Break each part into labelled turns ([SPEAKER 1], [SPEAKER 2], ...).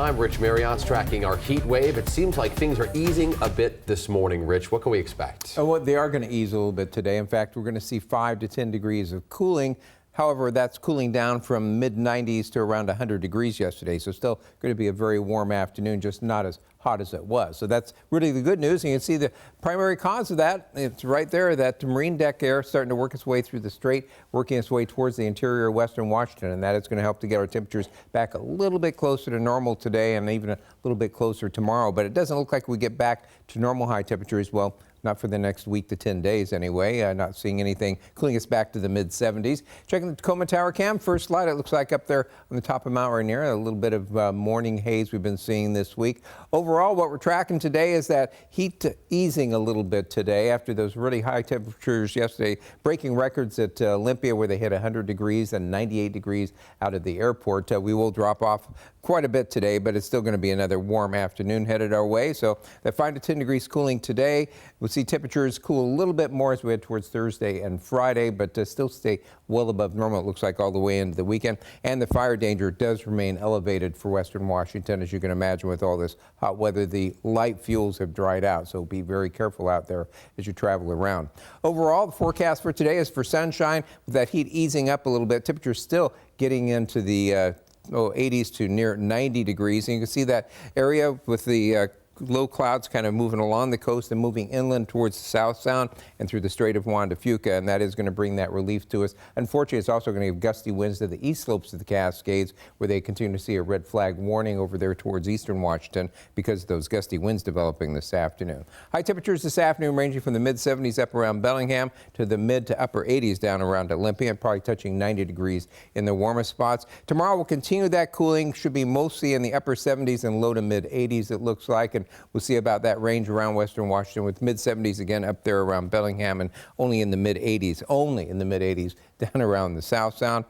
[SPEAKER 1] I'm Rich Marriott's tracking our heat wave. It seems like things are easing a bit this morning. Rich, what can we expect?
[SPEAKER 2] Oh, well, they are going to ease a little bit today. In fact, we're going to see 5 to 10 degrees of cooling. However, that's cooling down from mid-90s to around 100 degrees yesterday. So still going to be a very warm afternoon, just not as hot as it was. So that's really the good news. And you can see the primary cause of that. It's right there, that marine deck air starting to work its way through the strait, working its way towards the interior of western Washington. And that is going to help to get our temperatures back a little bit closer to normal today and even a little bit closer tomorrow. But it doesn't look like we get back to normal high temperatures. Well, not for the next week to 10 days anyway. Not seeing anything cooling us back to the mid-70s. Checking the Tacoma Tower cam, first light, it looks like up there on the top of Mount Rainier, a little bit of morning haze we've been seeing this week. Overall, what we're tracking today is that heat easing a little bit today after those really high temperatures yesterday, breaking records at Olympia where they hit 100 degrees and 98 degrees out of the airport. We will drop off quite a bit today, but it's still going to be another warm afternoon headed our way. So that 5 to 10 degrees cooling today. We'll see temperatures cool a little bit more as we head towards Thursday and Friday, but still stay well above normal, it looks like, all the way into the weekend. And the fire danger does remain elevated for western Washington. As you can imagine, with all this hot weather, the light fuels have dried out, so be very careful out there as you travel around. Overall, the forecast for today is for sunshine, with that heat easing up a little bit. Temperatures still getting into the 80s to near 90 degrees. And you can see that area with the low clouds kind of moving along the coast and moving inland towards the South Sound and through the Strait of Juan de Fuca, and that is going to bring that relief to us. Unfortunately, it's also going to give gusty winds to the east slopes of the Cascades, where they continue to see a red flag warning over there towards eastern Washington because of those gusty winds developing this afternoon. High temperatures this afternoon ranging from the mid-70s up around Bellingham to the mid to upper 80s down around Olympia, and probably touching 90 degrees in the warmest spots. Tomorrow we'll continue that cooling, should be mostly in the upper 70s and low to mid 80s, it looks like, and we'll see about that range around western Washington with mid-70s again up there around Bellingham and only in the mid-80s, down around the South Sound.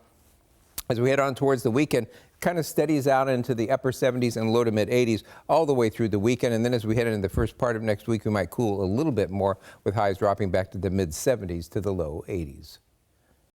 [SPEAKER 2] As we head on towards the weekend, kind of steadies out into the upper 70s and low to mid 80s all the way through the weekend. And then as we head into the first part of next week, we might cool a little bit more with highs dropping back to the mid 70s to the low 80s.